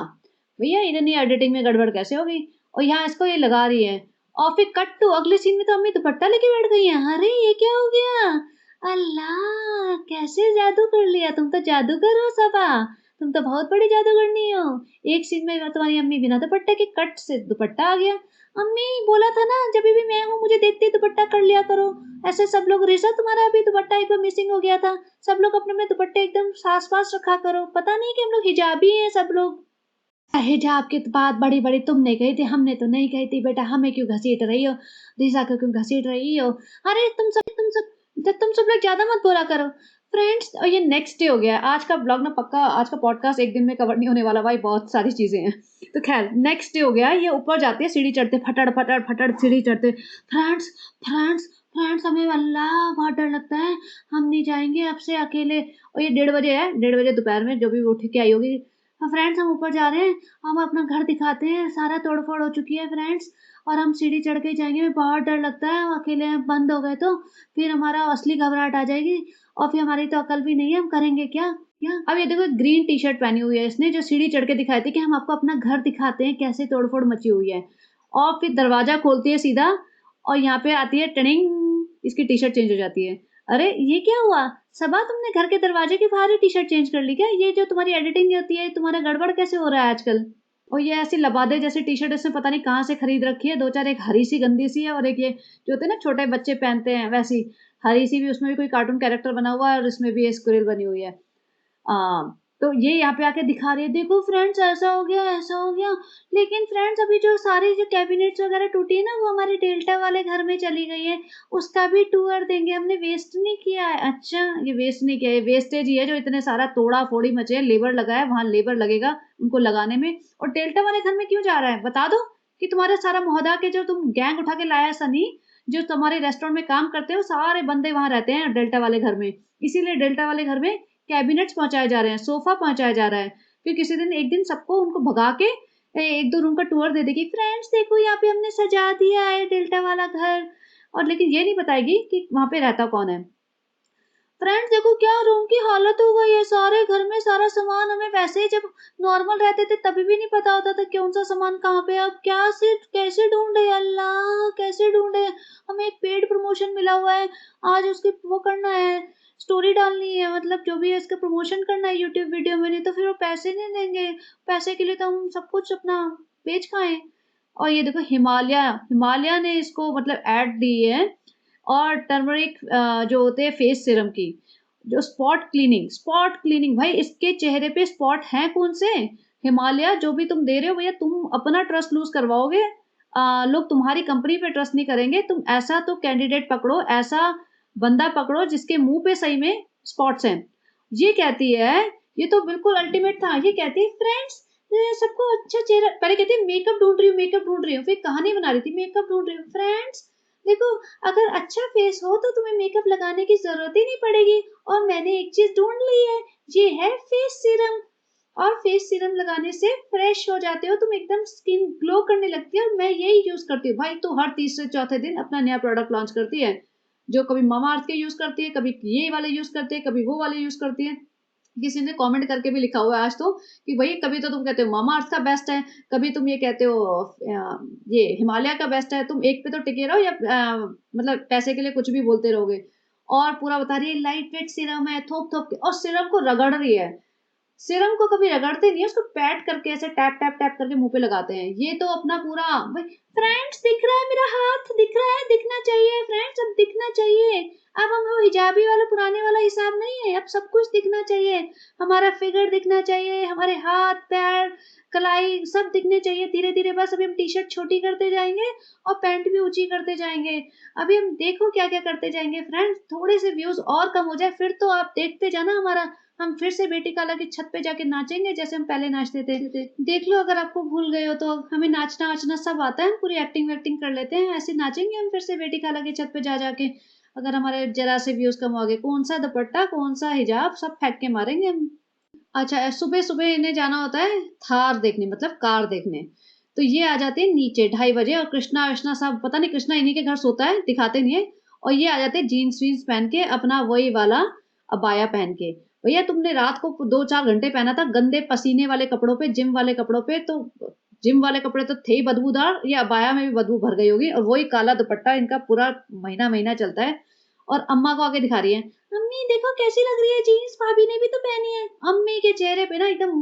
भैया इतनी एडिटिंग में गड़बड़ कैसे होगी? और यहाँ इसको ये लगा रही है। और फिर कट टू अगले सीन में तो अम्मी दुपट्टा लेके बैठ गई है। अरे ये क्या हो गया? अल्लाह, कैसे जादू कर लिया? तुम तो जादूगर हो सबा, तुम तो बहुत बड़ी जादूगरनी हो। एक सीन में तुम्हारी अम्मी बिना दुपट्टे के कट से दुपट्टा आ गया। अम्मी बोला था ना, जब भी मैं हूँ मुझे देखते ही दुपट्टा कर लिया करो। ऐसे सब लोग, रिसा तुम्हारा अभी दुपट्टा एक बार मिसिंग हो गया था। सब लोग अपने अपने दुपट्टे एकदम सास पास रखा करो। पता नहीं कि हम लोग हिजाबी हैं सब लोग। हिजाब की बात बड़ी बड़ी तुमने कही थी, हमने तो नहीं कही थी बेटा। हमें क्यों घसीट रही हो? रिसा को क्यों घसीट रही हो? अरे तुम सब लोग ज्यादा मत बोला करो। फ्रेंड्स, और ये नेक्स्ट डे हो गया है। आज का ब्लॉग ना पक्का, आज का पॉडकास्ट एक दिन में कवर नहीं होने वाला भाई, बहुत सारी चीज़ें हैं। तो खैर नेक्स्ट डे हो गया, ये ऊपर जाते हैं सीढ़ी चढ़ते, फटड़ फटड़ फटड़ सीढ़ी चढ़ते। फ्रेंड्स फ्रेंड्स फ्रेंड्स, हमें अल्लाह बहुत डर लगता है, हम नहीं जाएंगे अब से अकेले। और ये 1:30 बजे है, 1:30 बजे दोपहर में, जो भी वो उठ के आई होगी। हाँ फ्रेंड्स, हम ऊपर जा रहे हैं, हम अपना घर दिखाते हैं, सारा तोड़ फोड़ हो चुकी है फ्रेंड्स, और हम सीढ़ी चढ़ के ही जाएंगे, हमें बहुत डर लगता है, हम अकेले बंद हो गए तो फिर हमारा असली घबराहट आ जाएगी, और फिर हमारी तो अकल भी नहीं है, हम करेंगे क्या क्या। अब ये देखो, ग्रीन टी शर्ट पहनी हुई है इसने, जो सीढ़ी चढ़ के दिखाई थी कि हम आपको अपना घर दिखाते हैं, कैसे तोड़फोड़ मची हुई है। और फिर दरवाजा खोलती है सीधा, और यहाँ पे आती है टनिंग, इसकी टी शर्ट चेंज हो जाती है। अरे ये क्या हुआ सबा, तुमने घर के दरवाजे के बाहर ही टी शर्ट चेंज कर ली क्या? ये जो तुम्हारी एडिटिंग होती है, तुम्हारा गड़बड़ कैसे हो रहा है आजकल? और ये ऐसी लबादे जैसी टी शर्ट इसने पता नहीं कहाँ से खरीद रखी है, 2-4, एक हरी सी गंदी सी है, और एक ये जो होते हैं ना छोटे बच्चे पहनते हैं वैसी हरी सी भी, उसमें भी कोई कार्टून कैरेक्टर बना हुआ है, और इसमें भी स्क्विरल बनी हुई है। तो ये यहाँ पे आके दिखा रही है, देखो फ्रेंड्स ऐसा हो गया ऐसा हो गया। लेकिन फ्रेंड्स, अभी जो सारी जो कैबिनेट्स वगैरह टूटी है ना, वो हमारे डेल्टा वाले घर में चली गई है, उसका भी टूर देंगे, हमने वेस्ट नहीं किया है। अच्छा, ये वेस्ट नहीं किया, ये वेस्टेज ही है, जो इतने सारा तोड़ा फोड़ी मचे है, लेबर लगा है, वहां लेबर लगेगा उनको लगाने में। और डेल्टा वाले घर में क्यों जा रहा है बता दो, कि तुम्हारे सारा मोहदा के जो तुम गैंग उठा के लाया है सनी, जो तुम्हारे रेस्टोरेंट में काम करते हैं, वो सारे बंदे वहां रहते हैं डेल्टा वाले घर में, इसीलिए डेल्टा वाले घर में कैबिनेट्स पहुंचाए जा रहे हैं, सोफा पहुंचाया जा रहा है। फिर किसी दिन एक दिन सबको उनको भगा के 1-2 रूम का टूर दे देगी, फ्रेंड्स देखो यहाँ पे हमने सजा दिया है डेल्टा वाला घर। और लेकिन ये नहीं बताएगी कि वहां पे रहता कौन है। फ्रेंड्स देखो क्या रूम की हालत हो गई है, सारे घर में सारा सामान, हमें वैसे ही जब नॉर्मल रहते थे तभी भी नहीं पता होता था कौन सा सामान कहाँ पे। अब क्या से कैसे ढूंढे अल्लाह, कैसे ढूंढे। हमें एक पेड प्रमोशन मिला हुआ है, आज उसकी वो करना है, स्टोरी डालनी है, मतलब जो भी है इसका प्रमोशन करना है यूट्यूब वीडियो में, नहीं तो फिर वो पैसे नहीं देंगे। पैसे के लिए तो हम सब कुछ अपना बेच खाएं। और ये देखो, हिमालय हिमालय ने इसको मतलब ऐड दी है। और टर्मरिक जो होते हैं फेस सीरम की, जो स्पॉट क्लीनिंग, भाई इसके चेहरे पे स्पॉट हैं कौन से? हिमालय जो भी तुम दे रहे हो भैया, तुम अपना ट्रस्ट लूज करवाओगे, लोग तुम्हारी कंपनी पे ट्रस्ट नहीं करेंगे। तुम ऐसा तो कैंडिडेट पकड़ो, ऐसा बंदा पकड़ो जिसके मुंह पे सही में स्पॉट्स हैं। ये कहती है, ये तो बिल्कुल अल्टीमेट था, ये कहती है फ्रेंड्स सबको अच्छा चेहरा, पहले कहती है मेकअप ढूंढ रही हूँ, फिर कहानी बना रही थी, मेकअप ढूंढ रही हूँ। फ्रेंड्स देखो, अगर अच्छा फेस हो तो तुम्हें मेकअप लगाने की जरूरत ही नहीं पड़ेगी। और मैंने एक चीज ढूंढ ली है, ये है फेस सीरम। और फेस सीरम लगाने से फ्रेश हो जाते हो तुम, एकदम स्किन ग्लो करने लगती है। और मैं यही यूज करती हूँ भाई, तो हर तीसरे चौथे दिन अपना नया प्रोडक्ट लॉन्च करती है, जो कभी मामा अर्थ के यूज करती है, कभी ये वाले यूज करती है, कभी वो वाले यूज करती है। किसी ने कमेंट करके भी लिखा हुआ है आज तो, कि भाई कभी तो तुम कहते हो मामा अर्थ का बेस्ट है, कभी तुम ये कहते हो ये हिमालय का बेस्ट है, तुम एक पे तो टिके रहो, या मतलब पैसे के लिए कुछ भी बोलते रहोगे। और पूरा बता रही है लाइट वेट सीरम है, थोप थोप के, और सीरम को रगड़ रही है। सीरम को कभी रगड़ते नहीं है, उसको पैट करके ऐसे टैप टैप टैप करके मुंह पे लगाते हैं। ये तो अपना पूरा भाई, फ्रेंड्स दिख रहा है मेरा हाथ, दिख रहा है, दिखना चाहिए फ्रेंड्स, अब दिखना चाहिए। अब हम वो हिजाबी वाला पुराने वाला हिसाब नहीं है, अब सब कुछ दिखना चाहिए, हमारा फिगर दिखना चाहिए, हमारे हाथ पैर कलाई सब दिखने चाहिए। धीरे धीरे बस अभी हम टी शर्ट छोटी करते जाएंगे, और पैंट भी ऊंची करते जाएंगे। अभी हम देखो क्या क्या करते जाएंगे फ्रेंड्स, थोड़े से व्यूज और कम हो जाए, फिर तो आप देखते जाना हमारा, हम फिर से बेटी काला की छत पे जाके नाचेंगे जैसे हम पहले नाचते थे। देख लो, अगर आपको भूल गए हो तो, हमें नाचना वाचना सब आता है, हम पूरी एक्टिंग वैक्टिंग कर लेते हैं, ऐसे नाचेंगे हम फिर से बेटी काला की छत पे जा जाके। अगर हमारे जरा से व्यूज कम हो गए, कौन सा दुपट्टा कौन सा हिजाब सब फेंक के मारेंगे हम। अच्छा, सुबह सुबह इन्हें जाना होता है थार देखने, मतलब कार देखने। तो ये आ जाते हैं नीचे 2:30 बजे, और कृष्णा विष्णा सब पता नहीं, कृष्णा इन्हीं के घर सोता है, दिखाते नहीं है। और ये आ जाते हैं जीन्स वीन्स पहन के, अपना वही वाला अबाया पहन के। भैया तुमने रात को 2-4 घंटे पहना था गंदे पसीने वाले कपड़ों पे, जिम वाले कपड़ों पे, तो जिम वाले कपड़े तो थे ही बदबूदार, ये अबाया में भी बदबू भर गई होगी। और वही काला दुपट्टा इनका पूरा महीना महीना चलता है। और अम्मा को आगे दिखा रही है, अम्मी देखो कैसी लग रही है जीन्स, भाभी ने भी तो पहनी है। अम्मी के चेहरे पे ना एकदम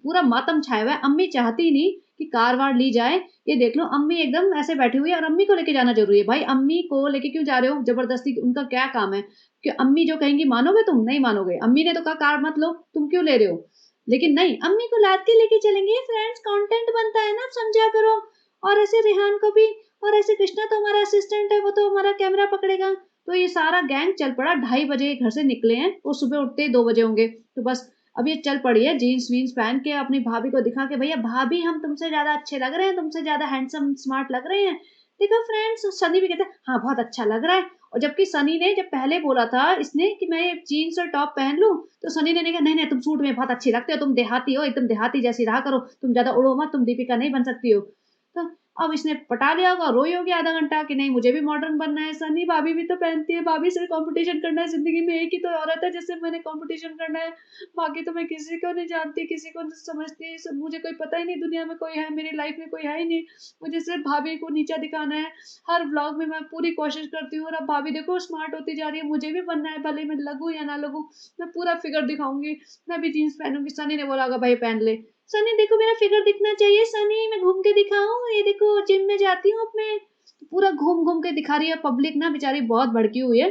पूरा मातम छाया हुआ है, अम्मी चाहती नहीं कि कार वार ली जाए। ये देख लो, अम्मी एकदम ऐसे बैठी हुई है, और अम्मी को लेके जाना जरूरी है भाई। अम्मी को लेके क्यों जा रहे हो जबरदस्ती, उनका क्या काम है? कि अम्मी जो कहेंगी मानोगे तुम? नहीं मानोगे। अम्मी ने तो कहा कार मत लो, तुम क्यों ले रहे हो? लेकिन नहीं, अम्मी को लाद के लेके चलेंगे फ्रेंड्स, कंटेंट बनता है ना, समझा करो। और ऐसे रेहान को भी, और ऐसे कृष्णा तो हमारा असिस्टेंट है, वो तो हमारा कैमरा पकड़ेगा, तो ये सारा गैंग चल पड़ा, 2:30 घर से निकले हैं, वो सुबह उठते ही 2 बजे होंगे। तो बस अब ये चल पड़ी है जीन्स वीन्स पहन के अपनी भाभी को दिखा के, भैया भाभी हम तुमसे ज्यादा अच्छे लग रहे हैं, तुमसे ज्यादा हैंडसम स्मार्ट लग रहे हैं, देखो फ्रेंड्स। सनी भी कहते हैं हाँ बहुत अच्छा लग रहा है। और जबकि सनी ने जब पहले बोला था इसने कि मैं जीन्स और टॉप पहन लूं, तो सनी ने कहा नहीं नहीं तुम सूट में बहुत अच्छी लगते हो, तुम देहाती हो, एकदम देहाती जैसी रहा करो, तुम ज्यादा उड़ो मत, तुम दीपिका नहीं बन सकती हो। तो अब इसने पटा लिया होगा, रोई होगी आधा घंटा कि नहीं मुझे भी मॉडर्न बनना है। सनी भाभी भी तो पहनती है, भाभी से कंपटीशन करना है जिंदगी में, एक ही तो औरत है जिससे मैंने कंपटीशन करना है, बाकी तो मैं किसी को नहीं जानती, किसी को नहीं समझती, सब मुझे कोई पता ही नहीं, दुनिया में कोई है, मेरी लाइफ में कोई है ही नहीं, मुझे सिर्फ भाभी को नीचा दिखाना है। हर व्लॉग में मैं पूरी कोशिश करती हूँ और अब भाभी देखो स्मार्ट होती जा रही है, मुझे भी बनना है, भले मैं लगूँ या ना लगूँ, मैं पूरा फिगर दिखाऊंगी, मैं भी जीन्स पहनूंगी। सनी ने बोला होगा भाई पहन ले। सनी देखो मेरा फिगर दिखना चाहिए, सनी मैं घूम के दिखाऊं, ये देखो जिम में जाती हूँ मैं। तो पूरा घूम घूम के दिखा रही है। पब्लिक ना बेचारी बहुत भड़की हुई है।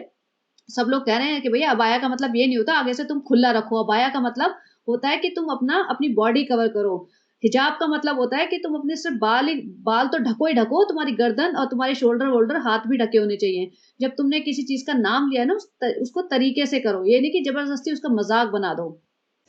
सब लोग कह रहे हैं कि भैया अबाया का मतलब ये नहीं होता आगे से तुम खुला रखो, अबाया का मतलब होता है कि तुम अपनी बॉडी कवर करो। हिजाब का मतलब होता है कि तुम अपने सिर्फ बाल तो ढको ही ढको, तुम्हारी गर्दन और तुम्हारे शोल्डर वोल्डर हाथ भी ढके होने चाहिए। जब तुमने किसी चीज का नाम लिया है ना उसको तरीके से करो, ये नहीं कि जबरदस्ती उसका मजाक बना दो।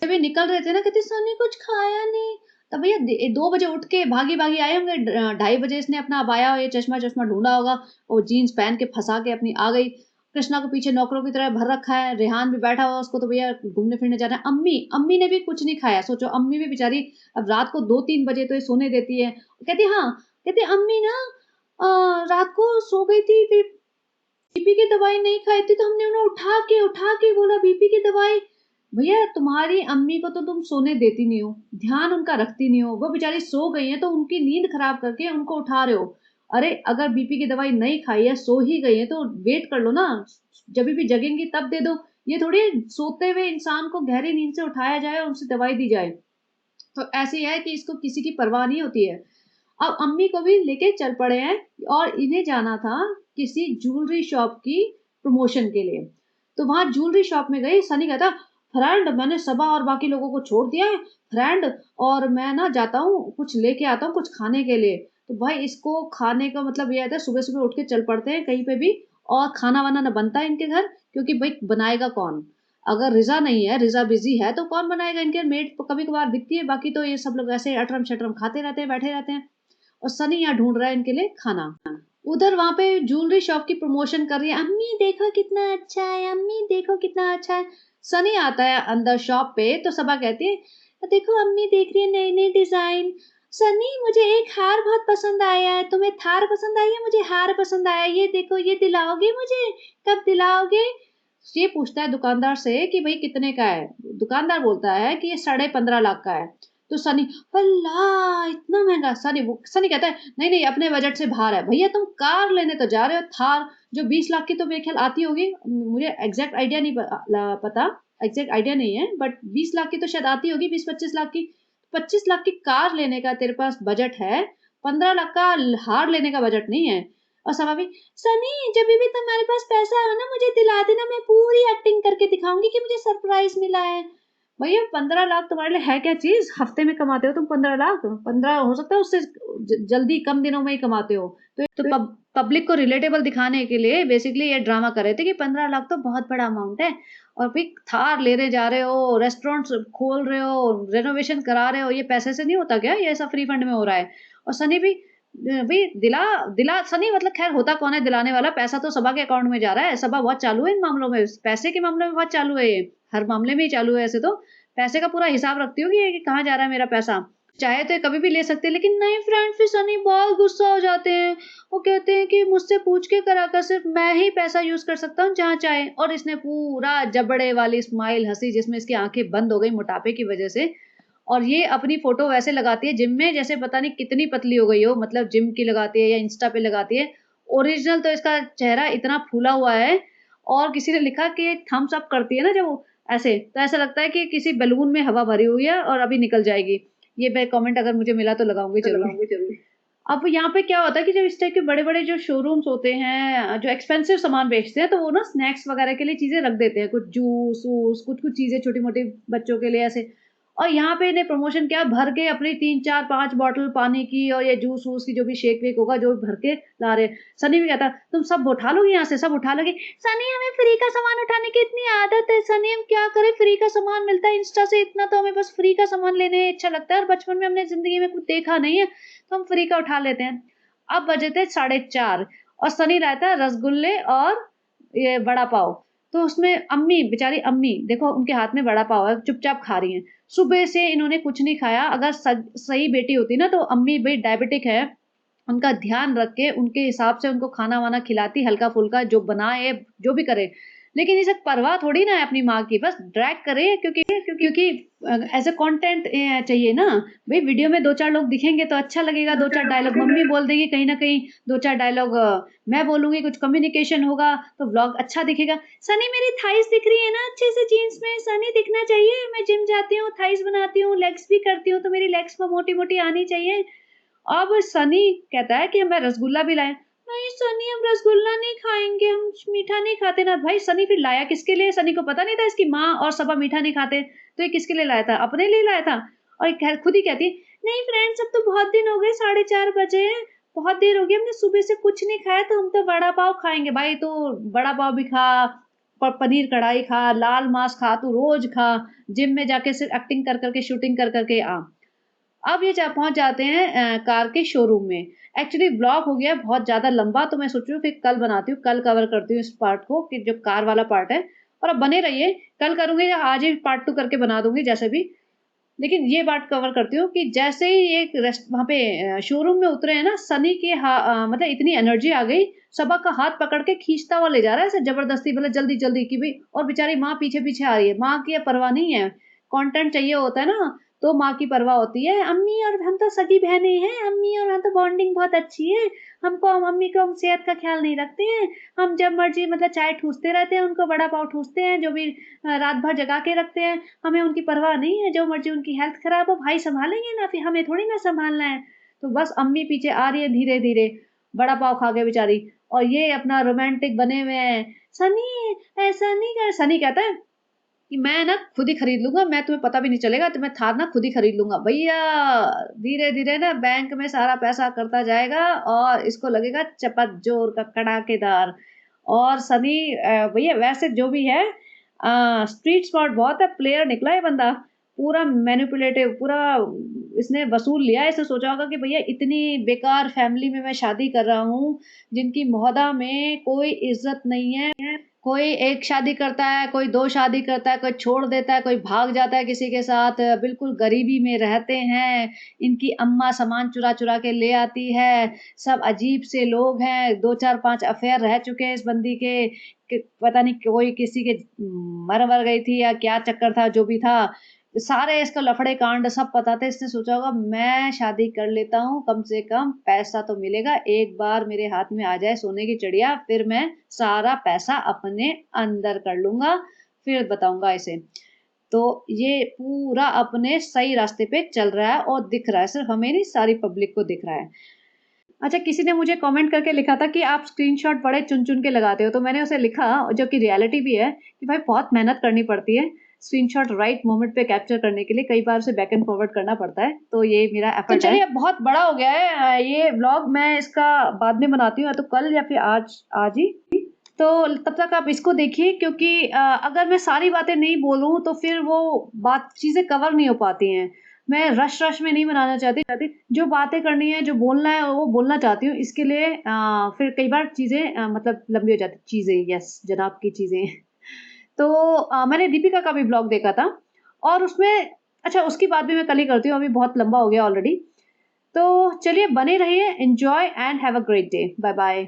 जब ये निकल रहे थे ना कहते सनी कुछ खाया नहीं, तब भैया 2 बजे उठ के भागी भागी आए होंगे। 2:30 इसने अपना अबाया ये चश्मा चश्मा ढूंढा होगा और जीन्स पहन के फंसा के अपनी आ गई। कृष्णा को पीछे नौकरों की तरह भर रखा है, रेहान भी बैठा हुआ, उसको तो भैया घूमने फिरने जाना है। अम्मी अम्मी ने भी कुछ नहीं खाया। सोचो अम्मी भी बेचारी अब रात को 2-3 बजे तो ये सोने देती है। कहती हाँ, कहती अम्मी ना रात को सो गई थी, फिर बीपी की दवाई नहीं खाई थी तो हमने उन्हें उठा के बोला बीपी की दवाई। भैया तुम्हारी अम्मी को तो तुम सोने देती नहीं हो, ध्यान उनका रखती नहीं हो, वो बेचारी सो गई है तो उनकी नींद खराब करके उनको उठा रहे हो। अरे अगर बीपी की दवाई नहीं खाई है, सो ही गई है तो वेट कर लो ना, जब भी जगेंगी तब दे दो। ये थोड़ी सोते हुए इंसान को गहरी नींद से उठाया जाए और उनसे दवाई दी जाए। तो ऐसे है कि इसको किसी की परवाह नहीं होती है। अब अम्मी को भी लेके चल पड़े हैं और इन्हें जाना था किसी ज्वेलरी शॉप की प्रमोशन के लिए। तो वहां ज्वेलरी शॉप में गई। सनी कहता फ्रेंड मैंने सबा और बाकी लोगों को छोड़ दिया है फ्रेंड, और मैं ना जाता हूँ कुछ लेके आता हूँ कुछ खाने के लिए। तो भाई इसको खाने का मतलब ये आता है सुबह सुबह उठ के चल पड़ते हैं कहीं पे भी, और खाना वाना ना बनता है इनके घर, क्योंकि भाई बनाएगा कौन। अगर रिजा नहीं है, रिजा बिजी है, तो कौन बनाएगा। इनके मेड कभी कभार दिखती है, बाकी तो ये सब लोग ऐसे अटरम शटरम खाते रहते हैं, बैठे रहते हैं। और सनी यहाँ ढूंढ रहा है इनके लिए खाना। उधर वहां पे ज्वेलरी शॉप की प्रमोशन कर रही है, अम्मी देखो कितना अच्छा है, अम्मी देखो कितना अच्छा है। सनी आता है अंदर शॉप पे तो सबा कहती है देखो अम्मी देख रही है नई नई डिजाइन। सनी मुझे एक हार बहुत पसंद आया है, तुम्हें थार पसंद आई है, मुझे हार पसंद आया है, ये देखो ये दिलाओगे मुझे, कब दिलाओगे। ये पूछता है दुकानदार से कि भाई कितने का है। दुकानदार बोलता है कि ये 15.5 लाख का है। तो सनी अल्लाह इतना महंगा। सनी कहता है नहीं नहीं अपने बजट से बाहर है। भैया तुम कार लेने तो जा रहे हो, थार जो 20 लाख की तो मेरे ख्याल आती होगी, मुझे एग्जैक्ट आइडिया नहीं पता, एग्जैक्ट आइडिया नहीं है, बट 20 लाख की तो शायद आती होगी, 20-25 लाख की। 25 लाख की कार लेने का तेरे पास बजट है, 15 लाख का हार लेने का बजट नहीं है। और समा भी सनी जब भी तुम्हारे पास पैसा हो ना मुझे दिला देना, मैं पूरी एक्टिंग करके दिखाऊंगी कि मुझे सरप्राइज मिला है। भैया 15 लाख तुम्हारे लिए है क्या चीज, हफ्ते में कमाते हो तुम 15 लाख, 15 हो सकता है उससे जल्दी कम दिनों में ही कमाते हो। तो पब्लिक को रिलेटेबल दिखाने के लिए बेसिकली ये ड्रामा कर रहे थे कि 15 लाख तो बहुत बड़ा अमाउंट है, और फिर थार ले रहे जा रहे हो, रेस्टोरेंट खोल रहे हो, रेनोवेशन करा रहे हो, ये पैसे से नहीं होता क्या, ये सब फ्री फंड में हो रहा है। और सनी भी भाई दिला दिला सनी मतलब खैर होता कौन है दिलाने वाला, पैसा तो सबा के अकाउंट में जा रहा है, सबा बहुत चालू है इन मामलों में, पैसे के मामले में बहुत चालू है, ये हर मामले में ही चालू है। ऐसे तो पैसे का पूरा हिसाब रखती होगी कि कहाँ जा रहा है मेरा पैसा, चाहे तो कभी भी ले सकते हैं। लेकिन नहीं फ्रेंड फिर सनी बहुत गुस्सा हो जाते हैं, वो कहते हैं कि मुझसे पूछ के कराकर सिर्फ मैं ही पैसा यूज कर सकता हूँ जहाँ चाहे। और इसने पूरा जबड़े वाली स्माइल हंसी जिसमें इसकी आंखें बंद हो गई मोटापे की वजह से। और ये अपनी फोटो वैसे लगाती है जिम में जैसे पता नहीं कितनी पतली हो गई हो, मतलब जिम की लगाती है या इंस्टा पे लगाती है। ओरिजिनल तो इसका चेहरा इतना फूला हुआ है, और किसी ने लिखा कि थम्स अप करती है ना जब वो ऐसे, तो ऐसा लगता है कि किसी बैलून में हवा भरी हुई है और अभी निकल जाएगी। ये मैं कमेंट अगर मुझे मिला तो लगाऊंगी जरूर। अब यहाँ पे क्या होता है कि जब इस टाइप के बड़े बड़े जो शोरूम्स होते हैं जो एक्सपेंसिव सामान बेचते हैं, तो वो ना स्नैक्स वगैरह के लिए चीजें रख देते हैं, कुछ जूस वूस कुछ कुछ चीजें छोटी मोटी बच्चों के लिए ऐसे। और यहाँ पे इन्हें प्रमोशन किया, भर के अपनी 3, 4, 5 बॉटल पानी की और ये जूस वूस की जो भी शेक वेक होगा जो भर के ला रहे। सनी भी कहता तुम सब उठा लोगी यहाँ से, सब उठा लोगी। सनी हमें फ्री का सामान उठाने की इतनी आदत है सनी, हम क्या करें, फ्री का सामान मिलता है इंस्टा से इतना, तो हमें बस फ्री का सामान लेने अच्छा लगता है और बचपन में हमने जिंदगी में कुछ देखा नहीं है तो हम फ्री का उठा लेते हैं। अब बजे थे 4:30 और सनी लाया था रसगुल्ले और ये बड़ा पाव। तो उसमें अम्मी, बेचारी अम्मी देखो उनके हाथ में बड़ा पाव है, चुपचाप खा रही हैं। सुबह से इन्होंने कुछ नहीं खाया। अगर सही बेटी होती ना तो अम्मी भाई डायबिटिक है, उनका ध्यान रख के उनके हिसाब से उनको खाना वाना खिलाती, हल्का फुल्का जो बनाए जो भी करे। लेकिन इसे परवाह थोड़ी ना है अपनी माँ की, बस ड्रैग करे क्योंकि क्योंकि एज ए कंटेंट चाहिए ना भाई। वीडियो में 2-4 लोग दिखेंगे तो अच्छा लगेगा, 2-4 डायलॉग मम्मी बोल देंगी कहीं ना कहीं, 2-4 डायलॉग मैं बोलूंगी, कुछ कम्युनिकेशन होगा तो व्लॉग अच्छा दिखेगा। सनी मेरी थाइस दिख रही है ना अच्छे से जीन्स में, सनी दिखना चाहिए, मैं जिम जाती हूँ, थाइस बनाती हूँ, लेग्स भी करती हूँ तो मेरी लेग्स पर मोटी मोटी आनी चाहिए। अब सनी कहता है कि मैं रसगुल्ला भी लाए। नहीं सनी हम रसगुल्ला नहीं खाएंगे, हम मीठा नहीं खाते ना। भाई सनी फिर लाया किसके लिए? सनी को पता नहीं था इसकी माँ और सबा मीठा नहीं खाते, तो ये किसके लिए लाया था? अपने लिए लाया था। और खुद ही कहती नहीं फ्रेंड्स अब तो बहुत दिन हो गए, 4:30 बजे हैं, बहुत देर हो गई, हमने सुबह से कुछ नहीं खाया तो हम तो बड़ा पाव खाएंगे। भाई तू बड़ा पाव भी खा, पनीर कढ़ाई खा, लाल मांस खा, तू रोज खा, जिम में जाके सिर्फ एक्टिंग कर करके शूटिंग कर करके आ। अब ये पहुंच जाते हैं कार के शोरूम में। एक्चुअली ब्लॉग हो गया बहुत ज्यादा लंबा, तो मैं सोच रही हूँ फिर कल बनाती हूँ, कल कवर करती हूँ इस पार्ट को कि जो कार वाला पार्ट है। और अब बने रहिए, कल करूंगी या आज ही पार्ट 2 करके बना दूंगी जैसे भी। लेकिन ये बात कवर करती हूँ कि जैसे ही एक रेस्ट वहां पे शोरूम में उतरे हैं ना, सनी के मतलब इतनी एनर्जी आ गई, सबा का हाथ पकड़ के खींचता हुआ ले जा रहा है ऐसे जबरदस्ती, मतलब जल्दी जल्दी की भी। और बेचारी माँ पीछे पीछे आ रही है, माँ की परवाह नहीं है, कंटेंट चाहिए होता है ना तो माँ की परवाह होती है। अम्मी और हम तो सगी बहनें हैं, अम्मी और हम तो बॉन्डिंग बहुत अच्छी है, हमको मम्मी को हम सेहत का ख्याल नहीं रखते हैं, हम जब मर्जी मतलब चाय ठूसते रहते हैं, उनको बड़ा पाव ठूसते हैं, जो भी रात भर जगा के रखते हैं, हमें उनकी परवाह नहीं है, जो मर्जी उनकी हेल्थ खराब हो भाई संभालेंगे ना, फिर हमें थोड़ी ना संभालना है। तो बस अम्मी पीछे आ रही है धीरे धीरे, बड़ा पाव खा के बेचारी, और ये अपना रोमांटिक बने हुए हैं। सनी ऐसा नहीं कर, सनी कहता है कि मैं ना खुद ही खरीद लूंगा, मैं तुम्हें पता भी नहीं चलेगा, तो मैं थार ना खुद ही खरीद लूंगा। भैया धीरे धीरे ना बैंक में सारा पैसा करता जाएगा और इसको लगेगा चपत जोर का कड़ाकेदार। और सनी भैया वैसे जो भी है स्ट्रीट स्मार्ट बहुत है, प्लेयर निकला है बंदा, पूरा मैनिपुलेटिव, पूरा इसने वसूल लिया है। इसने सोचा होगा कि भैया इतनी बेकार फैमिली में मैं शादी कर रहा हूँ जिनकी मोहदा में कोई इज्जत नहीं है, कोई एक शादी करता है, कोई 2 शादी करता है, कोई छोड़ देता है, कोई भाग जाता है किसी के साथ, बिल्कुल गरीबी में रहते हैं, इनकी अम्मा सामान चुरा चुरा के ले आती है, सब अजीब से लोग हैं, 2-4-5 अफेयर रह चुके हैं इस बंदी के, पता नहीं कोई किसी के मर मर गई थी या क्या चक्कर था, जो भी था सारे इसका लफड़े कांड सब पता थे। इसने सोचा होगा मैं शादी कर लेता हूँ, कम से कम पैसा तो मिलेगा, एक बार मेरे हाथ में आ जाए सोने की चिड़िया, फिर मैं सारा पैसा अपने अंदर कर लूंगा, फिर बताऊंगा इसे। तो ये पूरा अपने सही रास्ते पे चल रहा है और दिख रहा है, सिर्फ हमें नहीं सारी पब्लिक को दिख रहा है। अच्छा किसी ने मुझे कमेंट करके लिखा था कि आप स्क्रीनशॉट बड़े चुन चुन के लगाते हो, तो मैंने उसे लिखा, जो कि रियलिटी भी है, कि भाई बहुत मेहनत करनी पड़ती है स्क्रीनशॉट राइट मोमेंट पे कैप्चर करने के लिए, कई बार उसे बैक एंड फॉरवर्ड करना पड़ता है, तो ये मेरा एफर्ट है। तो चलिए अब बहुत बड़ा हो गया है ये व्लॉग, मैं इसका बाद में बनाती हूँ, या तो कल या फिर आज आज ही। तो तब तक आप इसको देखिए, क्योंकि अगर मैं सारी बातें नहीं बोलूँ तो फिर वो बात चीज़ें कवर नहीं हो पाती हैं। मैं रश में नहीं बनाना चाहती, जो बातें करनी है, जो बोलना है वो बोलना चाहती हूँ। इसके लिए फिर कई बार चीज़ें मतलब लंबी हो जाती चीज़ें, यस जनाब की चीज़ें। तो मैंने दीपिका का भी ब्लॉग देखा था और उसमें, अच्छा उसकी बात भी मैं कल ही करती हूँ, अभी बहुत लंबा हो गया ऑलरेडी। तो चलिए बने रहिए, enjoy and have a great day, bye bye.